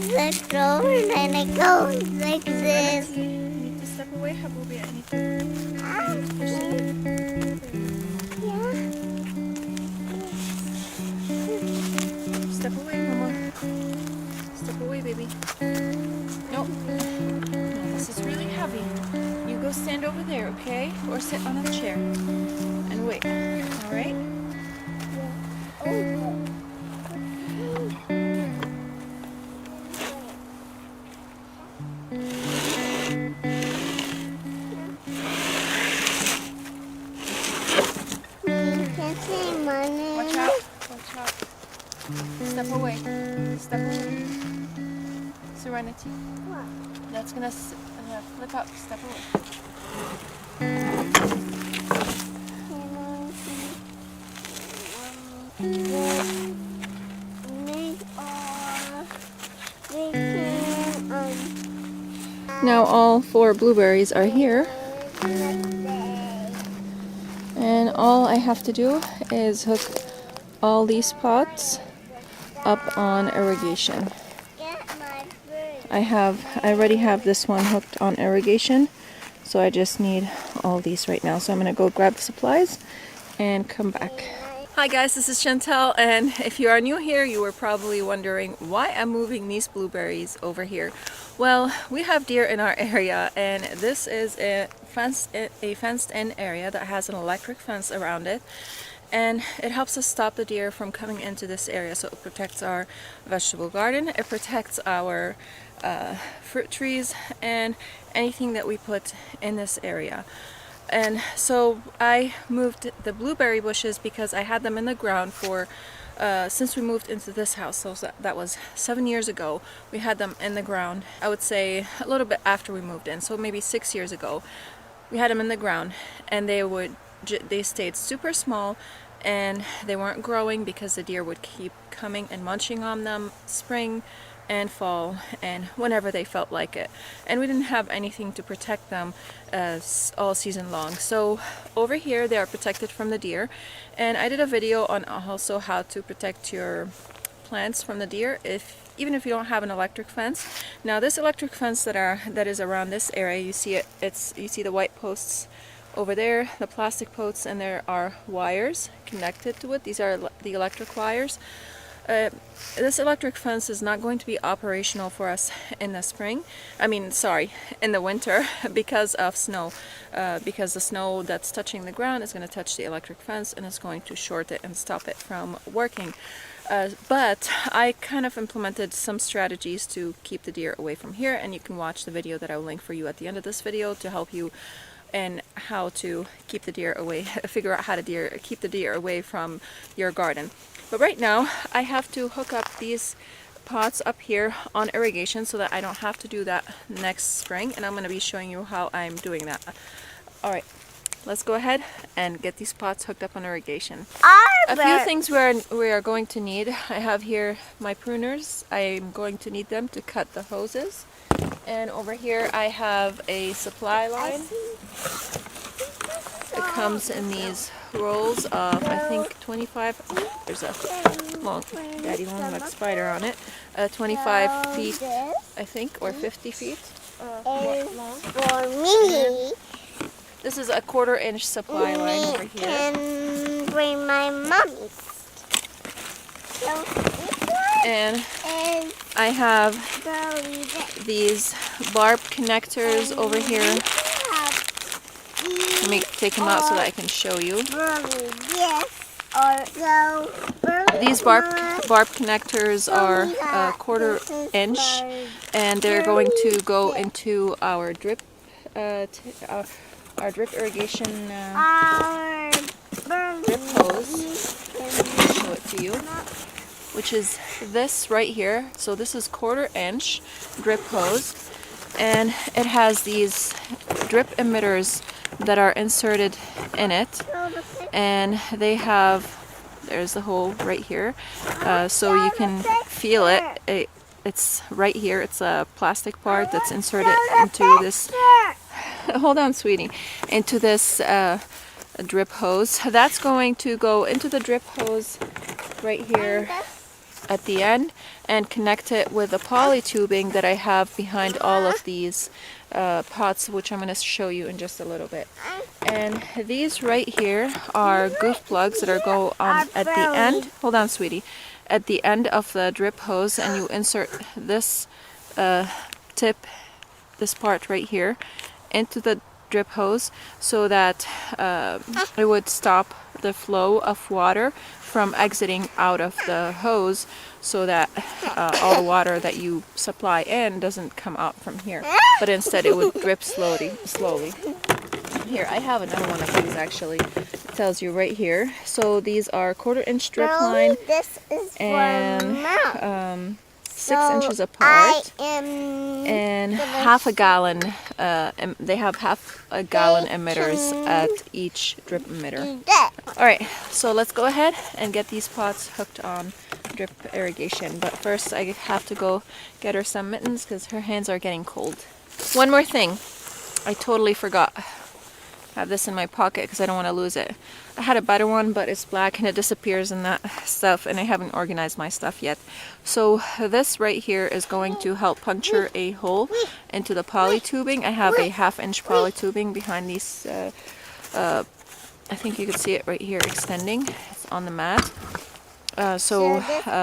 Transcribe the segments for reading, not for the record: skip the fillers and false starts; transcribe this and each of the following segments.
Let's go, and then it goes like this. You need to step away, Habubi. I need to Yeah. step away, Mama. Step away, baby. No. No, this is really heavy. You go stand over there, okay? Or sit on a chair and wait. All right? Watch out. Watch out. Step away. Step away. Serenity. What? That's gonna flip up. Step away. Now all 4 blueberries are here. And all I have to do is hook all these pots up on irrigation. I already have this one hooked on irrigation, so I just need all these right now. So I'm gonna go grab the supplies and come back. Hi guys, this is Chantel, and if you are new here, you were probably wondering why I'm moving these blueberries over here. Well, we have deer in our area, and this is a fenced-in area that has an electric fence around it, and it helps us stop the deer from coming into this area. So it protects our vegetable garden, it protects our fruit trees, and anything that we put in this area. And so I moved the blueberry bushes because I had them in the ground for since we moved into this house. So that was 7 years ago. We had them in the ground, I would say a little bit after we moved in, so maybe 6 years ago. We had them in the ground, and they stayed super small, and they weren't growing because the deer would keep coming and munching on them spring and fall and whenever they felt like it, and we didn't have anything to protect them all season long. So over here they are protected from the deer, and I did a video on also how to protect your plants from the deer even if you don't have an electric fence. Now this electric fence that is around this area, you see you see the white posts over there, the plastic posts, and there are wires connected to it. These are the electric wires. This electric fence is not going to be operational for us in the spring. In the winter because of snow. Because the snow that's touching the ground is going to touch the electric fence, and it's going to short it and stop it from working. But I kind of implemented some strategies to keep the deer away from here, and you can watch the video that I will link for you at the end of this video to help you in how to keep the deer away, figure out how to keep the deer away from your garden. But right now I have to hook up these pots up here on irrigation so that I don't have to do that next spring, and I'm going to be showing you how I'm doing that. Alright, let's go ahead and get these pots hooked up on irrigation. A few things we are going to need. I have here my pruners. I'm going to need them to cut the hoses. And over here I have a supply line. It comes in these rolls of, I think, 25. There's a long, daddy long like spider on it. 25 feet, I think, or 50 feet long. For me. This is a 1/4 inch supply line over here. And bring my mommy's. So And I have these barb connectors over here. Let me take them out so that I can show you. These barb connectors are a 1/4 inch, and they're going to go into our drip irrigation drip hose. I'll show it to you, which is this right here. So this is 1/4 inch drip hose, and it has these drip emitters that are inserted in it, and they have, there's the hole right here, so you can feel it. It's right here. It's a plastic part that's inserted into this, hold on sweetie, into this drip hose. That's going to go into the drip hose right here at the end and connect it with the poly tubing that I have behind all of these pots, which I'm going to show you in just a little bit. And these right here are goof plugs that are go on at the end. Hold on sweetie. At the end of the drip hose, and you insert this tip, this part right here, into the drip hose so that it would stop the flow of water from exiting out of the hose, so that all the water that you supply in doesn't come out from here, but instead it would drip slowly. Here, I have another one of these actually. It tells you right here. So these are 1/4 inch drip line, This is and 6 inches apart, and half a gallon. They have half a gallon emitters at each drip emitter. Alright, so let's go ahead and get these pots hooked on drip irrigation. But first I have to go get her some mittens because her hands are getting cold. One more thing, I totally forgot. I have this in my pocket because I don't want to lose it. I had a better one, but it's black and it disappears in that stuff, and I haven't organized my stuff yet. So this right here is going to help puncture a hole into the poly tubing. I have a 1/2 inch poly tubing behind these. I think you can see it right here extending. It's on the mat. So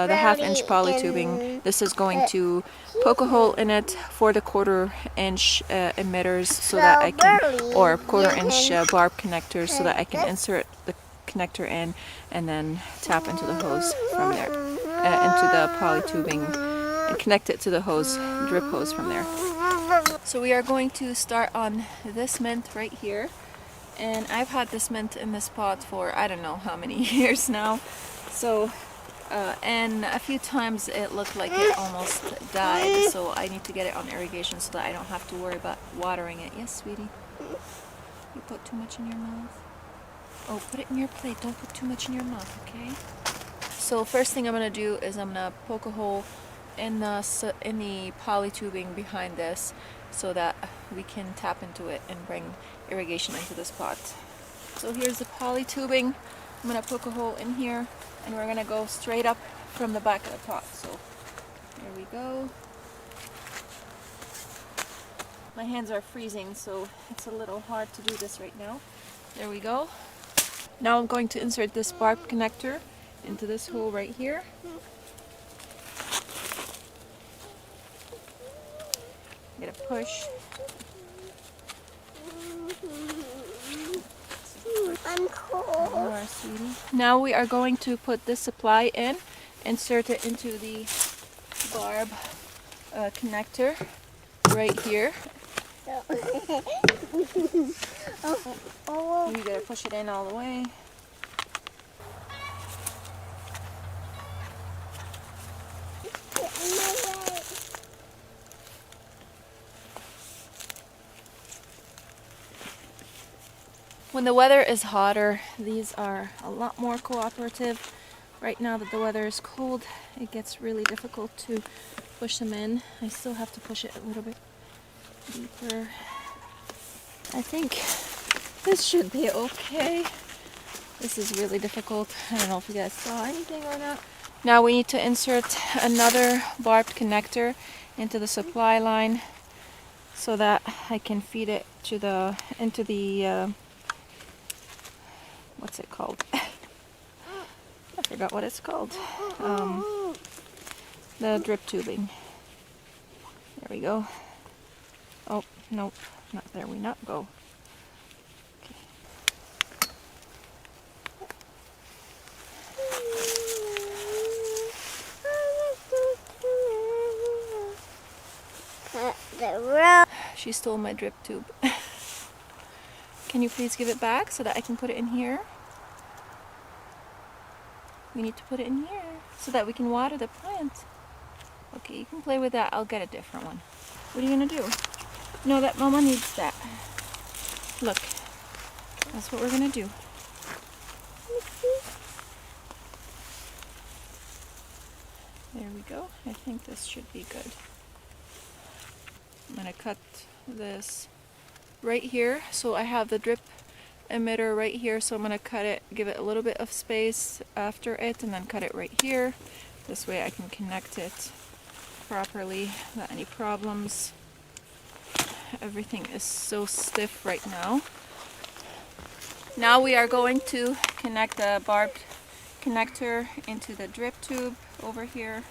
the 1/2 inch poly tubing, this is going to poke a hole in it for the 1/4 inch emitters, so that I can, or 1/4 inch barb connectors, so that I can insert the connector in and then tap into the hose from there, into the poly tubing, and connect it to the hose, drip hose from there. So we are going to start on this mint right here, and I've had this mint in this pot for I don't know how many years now. So and a few times it looked like it almost died, so I need to get it on irrigation so that I don't have to worry about watering it. Yes, sweetie? You put too much in your mouth? Oh, put it in your plate. Don't put too much in your mouth, okay? So first thing I'm going to do is I'm going to poke a hole in the poly tubing behind this so that we can tap into it and bring irrigation into this pot. So here's the poly tubing. I'm going to poke a hole in here, and we're going to go straight up from the back of the pot. So here we go. My hands are freezing, so it's a little hard to do this right now. There we go. Now I'm going to insert this barb connector into this hole right here. Get a push. I'm cold. Now we are going to put this supply in, insert it into the barb connector right here. You gotta push it in all the way. When the weather is hotter, these are a lot more cooperative. Right now that the weather is cold, it gets really difficult to push them in. I still have to push it a little bit deeper. I think this should be okay. This is really difficult. I don't know if you guys saw anything or not. Now we need to insert another barbed connector into the supply line so that I can feed it to into the what's it called? I forgot what it's called. The drip tubing. There we go. Oh, nope, not there we not go. Okay. She stole my drip tube. Can you please give it back so that I can put it in here? We need to put it in here so that we can water the plant. Okay, you can play with that. I'll get a different one. What are you gonna do? No, that Mama needs that. Look, that's what we're gonna do. There we go. I think this should be good. I'm gonna cut this right here. So I have the drip emitter right here, so I'm gonna cut it, give it a little bit of space after it, and then cut it right here. This way I can connect it properly without any problems. Everything is so stiff right now. Now we are going to connect the barbed connector into the drip tube over here.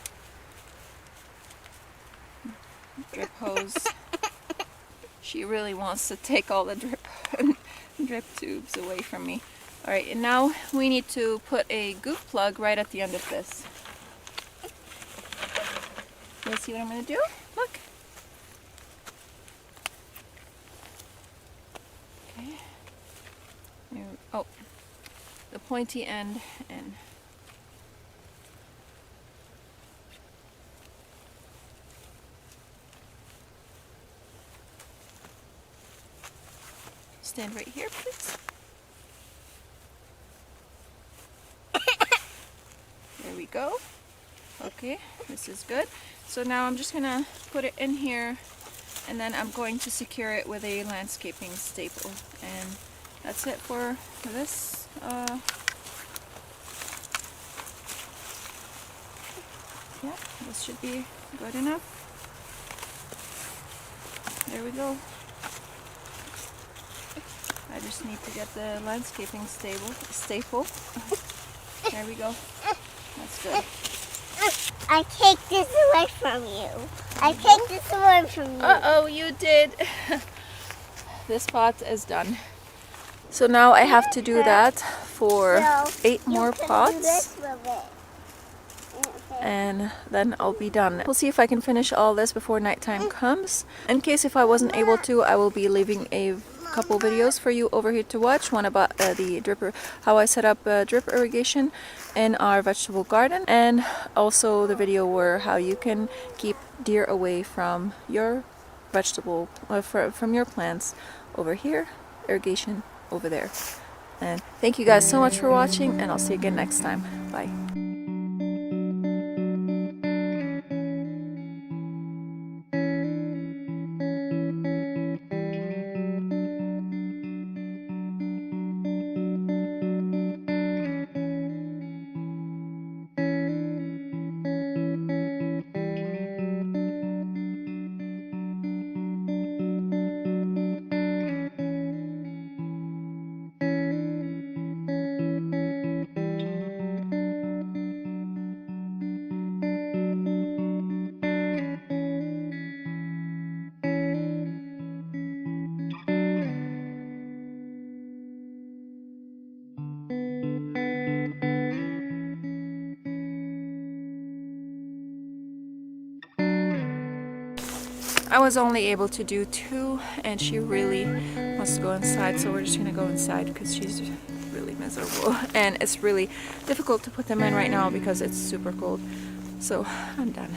Drip hose. She really wants to take all the drip tubes away from me. Alright, and now we need to put a goof plug right at the end of this. You see what I'm going to do? Look. Okay. Oh, the pointy end in. Stand right here, please. There we go. Okay, this is good. So now I'm just gonna put it in here, and then I'm going to secure it with a landscaping staple, and that's it for this. Yeah, this should be good enough. There we go. I just need to get the landscaping staple. There we go. That's good. I take this away from you. I take this away from you. Uh-oh, you did. This pot is done. So now I have to do that for 8 more pots. And then I'll be done. We'll see if I can finish all this before nighttime comes. In case if I wasn't able to, I will be leaving a couple videos for you over here to watch. One about the dripper, how I set up drip irrigation in our vegetable garden, and also the video where how you can keep deer away from your vegetable from your plants over here, irrigation over there. And thank you guys so much for watching, and I'll see you again next time. Bye. I was only able to do 2, and she really wants to go inside, so we're just gonna go inside because she's really miserable, and it's really difficult to put them in right now because it's super cold. So I'm done.